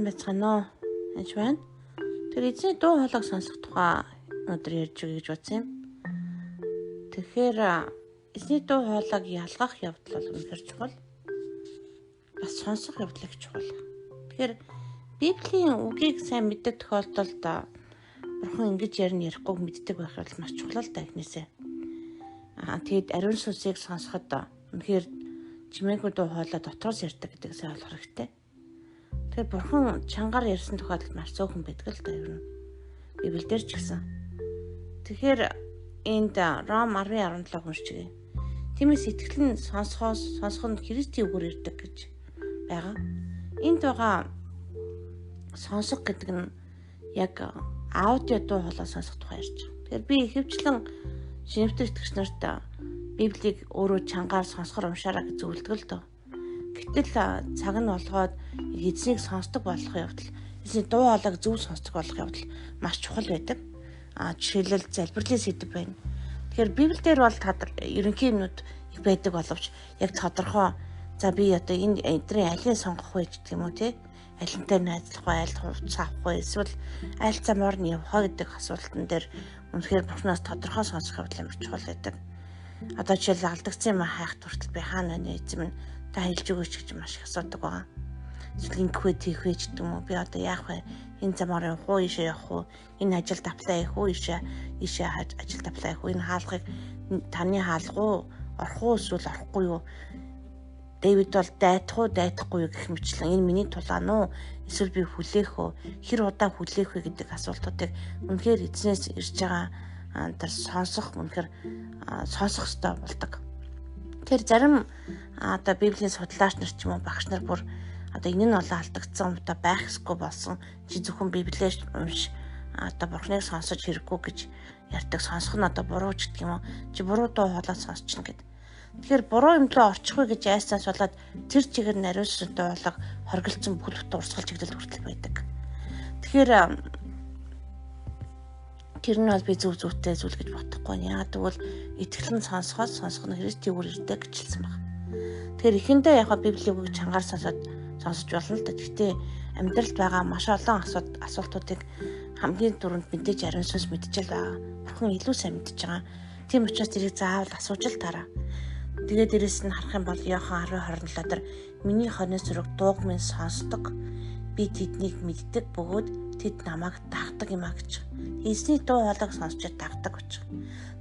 байцгаана уу? Аж байна. Тэр эзний дуу хоолойг сонсох тухай өнөөдөр ярьж өгье гэж бодсон юм. Тэгэхээр эзний дуу хоолойг ялгах явдал бол үнэхээр чухал. Бас сонсох явдал их чухал. Тэгэхээр Библийн үгийг сайн мэддэг тохиолдолд Бурхан ингэж ярихгүй мэддэг байх бол маш чухал л да эхнээсээ. Тэгэд ариун сүнсийг сонсоход үнэхээр чимээгүй дуу хоолой дотроос ярьдаг гэдгийг сайн ойлгох хэрэгтэй. Тэгэхээр Бурхан чангаар ярьсан тохиолдолд маш цөөхөн байдаг л да ер нь. Библиэлд ч гэсэн. Тэгэхээр энд Ром 10:17 уншчихъя. Тиймээс итгэл нь сонсох нь Христийн үгээр ирдэг гэж байгаа. Энд байгаа сонсох гэдэг нь яг аудио дуу хоолой сонсох тухай ярьж байгаа. Тэгэхээр би ихэвчлэн шинэвтер итгэгч нарт Библийг өөрөө чангаар сонсохоор уншаарай гэж зөвлөдөг л дөө. Гэтэл цаг нь болгоод эзнийг сонсдог болох явдал, эзний дуу хоолойг зөв сонсдог болох явдал маш чухал байдаг. Жишээлбэл залбирлын сэдэв байна. Тэгэхээр Библиэлд бол ерөнхий юмнууд их байдаг боловч яг тодорхой би одоо энэ эдрийн алийг сонгох вэ гэдэг юм уу те? Алинтай найзлах вэ, аль хувцас авах вэ, эсвэл аль замаар нь явах вэ гэдэг асуултан дээр үнэхээр Бурханаас тодорхой сонсох явдал амар чухал байдаг. Одоо жишээл алдагдсан юм хайх хүртэл би хаана байна эзэм нь та хэлж өгөөч гэж маш их асуудаг байгаа. Эсвэл ингэхвэ тийхвэ ч гэдэг юм уу. Би одоо яах вэ? Энэ замаар явах уу, ийшээ явах уу? Энэ ажилд аплай хийх үү, ийшээ ажилд аплай хийх үү? Энэ хаалгыг таны хаалга уу? Орох уу эсвэл орохгүй юу? Дэвид бол дайтах уу, дайтахгүй юу гэх мэтлэн энэ миний тулаан уу? Эсвэл би хүлээх үү? Хэр удаа хүлээх вэ гэдэг асуултуудыг үнэхээр эзнээс ирж байгаа тэр сонсох үнэхээр сонсох хэрэгтэй болдог. Тэр зарим одоо Библийн судлаач нар ч юм уу багш нар бүр одоо энэ нь олон алдагдсан юмтай байх ёсгүй болсон. Чи зөвхөн Библиэд унш одоо Бурхныг сонсож хэрэггүй гэж ярьдаг. Сонсох нь одоо буруу ч гэдэг юм уу. Чи буруу дуу хоолой сонсчихно гэд. Тэгэхээр буруу юм руу орчих вэ гэж айснаас болоод тэр чигээр нариусан дуу хоолойг хоригдсон бүхэл бүтэн урсгал чиглэл хүртэл байдаг. Тэгэхээр тэр нь бол би зөвхтэй зүйл гэж бодохгүй нэ. Яагаад гэвэл итгэлэн сонсох нь Христийн үгээр ирдэг гэж хэлсэн байна. Тэгэхээр эхэндээ яг Библийн үгийг чангаар сонсож болно л да. Гэхдээ амьдралд байгаа маш олон асуултуудыг хамгийн түрүүнд мэдээж ариун сүнс мэдчихэл байгаа. Бурхан илүү сайн мэдж байгаа. Тийм учраас тэрийг заавал асууж л тараа. Тэгээд дээрэс нь харах юм бол Иохан 10:27 дээр миний хоньны зүрэг дууг минь сонсдог. Би тэднийг мэддэг бөгөөд тэд намайг дагдаг юм а гэж. Эзний дуу хоолойг сонсч дагдаг гэж.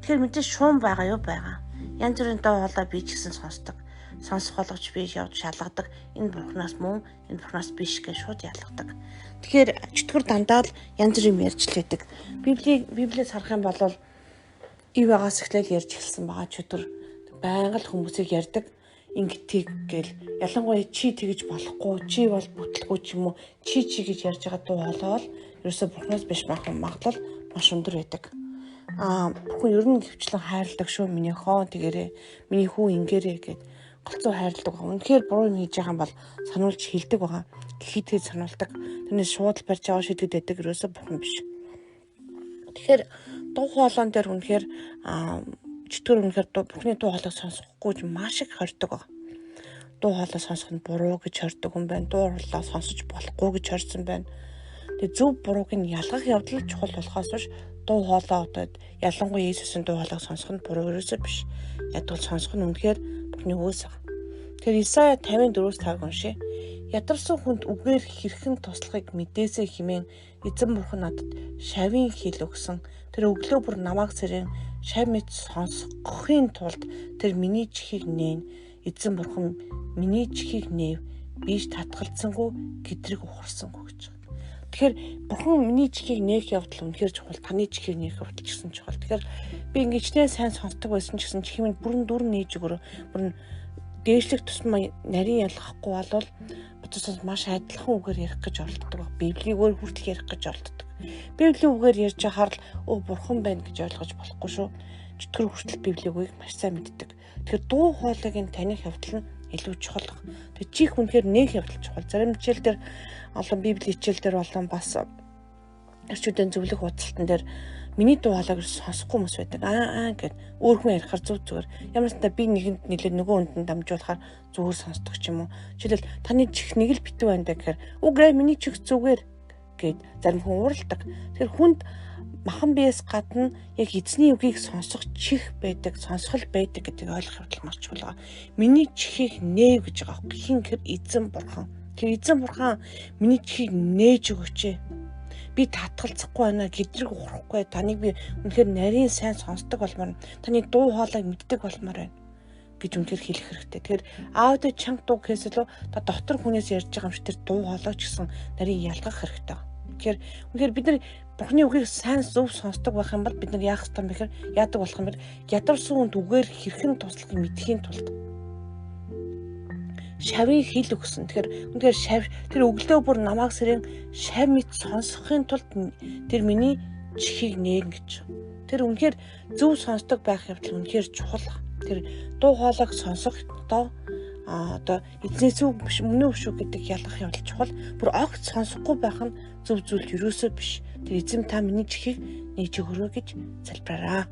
Тэгэхээр мэдээж шуум байгаа юу байгаа. Янз бүрийн дуу хоолой би ч гэсэн сонсдог. Сонсох болгож би явж шалгадаг. Энэ Бурханаас мөн, энэ Бурханаас биш гэж шууд ялгадаг. Тэгэхээр чөтгөр дандаа л янз бүрийн ярьж л байдаг. Библиэс харах юм бол ив агаас эхлээл ярьж эхэлсэн байгаа чөтгөр байнга л хүмүүсийг ярьдаг. Ингэтийг гээл ялангуяа чи тэгэж болохгүй, чи бол бүтлгүй ч юм уу, чи гэж ярьж байгаа дуу хоолой бол ерөөсөө Бурханаас биш байх магадлал маш өндөр байдаг. Бүхэн ер нь хөвчлэн хайрладаг шүү миний хоон тэгэрээ, миний хүү ингээрээ гэд голцоо хайрладаг. Үнэхээр буруу юм хийж байгаа юм бол сануулж хэлдэг байгаа. Гэхийдээ сануулдаг. Тэрнээс шууд барьж аваа шийдэд байдаг ерөөсөө Бурхан биш. Тэгэхээр дуу хоолойн дээр үнэхээр чөтгөр үнэхээр Бурханы дуу хоолойг сонсохгүй маш их хордог байгаа. Дуу хоолой сонсох нь буруу гэж хордог юм байна. Дуу хоолой сонсож болохгүй гэж хорсон байна. Тэгээ зөв бурууг нь ялгах явдал чухал болохоос биш дуу хоолой одоо ялангуяа Иесусийн дуу хоолойг сонсох нь буруу ерөөсөө биш. Яг л сонсох нь үнэхээр Бурханы үгээс байгаа. Тэгэхээр Исая 54:5 уншия. Ядарсан хүнд үгээр хэрхэн туслахыг мэдээсээ хэмээн эзэн Бурхан надад шавийн хил өгсөн. Тэр өглөө бүр намайг сэрэн шав мэд сонсохын тулд тэр миний чихийг нээн. Эзэн Бурхан миний чихийг нээв. Биш татгалцсангүй гэдрэг ухарсангүй гэж. Тэгэхээр Бурхан миний чихийг нээх явдал үнэхээр чухал. Таны чихийг нээх явдал ч гэсэн чухал. Тэгэхээр би ингэжнээ сайн сонсдог байсан ч гэсэн чихийн минь бүрэн дүр нээж өгөрөө. Бүрэн дээшлэх тусмаа нарийн ялгахгүй болвол бодсоос маш адилхан үгээр ярих гэж оролддог. Библийн үгээр хүртэл ярих гэж оролддог. Библийн үгээр ярьж хахаар л Бурхан байна гэж ойлгож болохгүй шүү. Чөтгөр хүртэл Библийн үгийг маш сайн мэддэг. Тэгэхээр дуу хоолойг таних явдал нь илүү чухал. Тэгээ чих үнэхээр нээх явдал чухал. Зарим хичээл дээр олон Библийн хичээл дээр болон бас эрчүүдийн зөвлөх хуудсалтан дээр миний дуу хоолойг сонсохгүй хүмүүс байдаг. Гэд өөр хүн ярихаар зүгээр. Ямар ч та би нэгэнд нэлээд нөгөө хүнд нь дамжуулахаар зүгээр сонсдог ч юм уу. Жишээлбэл таны чих нэг л битүү байна гэхээр үгүй миний чих зүгээр гэд зарим хүн уурладаг. Тэгэхээр хүнд махан биес гадна яг эзний үгийг сонсох чих байдаг, сонсгол байдаг гэдгийг ойлгох явдал маш чухал байгаа. Миний чихийг нээв гэж байгаа юм. Хин гэхээр эзэн бурхан. Тэр эзэн бурхан миний чихийг нээж өгөөч. Би татгалзахгүй байна, гэдрэг ухрахгүй. Таныг би үнэхээр нарийн сайн сонсдог болмоор, таны дуу хоолойг мэддэг болмоор байна гэж үнэхээр хэлэх хэрэгтэй. Тэгэхээр аудио чанга дуу гэхээс илүү та дотор хүнээс ярьж байгаа юм шиг тэр дуу хоолой ч гэсэн нарийн ялгах хэрэгтэй. Тэгэхээр үнэхээр бид нар Бурхны үгийг сайн зөв сонсдог байх юм бол бид нар яах ёстой юм бэ гэхээр яадаг болох юм бэ? Ядарсан хүнд үгээр хэрхэн туслахыг мэдхийн тулд шавийн хил өгсөн. Тэгэхээр үнэхээр шав тэр өглөө бүр намааг сэрэн шав мэд сонсохын тулд тэр миний чихийг нээн гэж. Тэр үнэхээр зөв сонсдог байх явдал үнэхээр чухал. Тэр дуу хоолойг сонсох одоо эзнээс үг биш мөн үү шүү гэдэг ялгах явдал чухал. Бүр огт сонсохгүй байх нь зөв зүйл юусоо биш. Тэр эзэм та миний чихийг нээж өгөрөө гэж залбираа.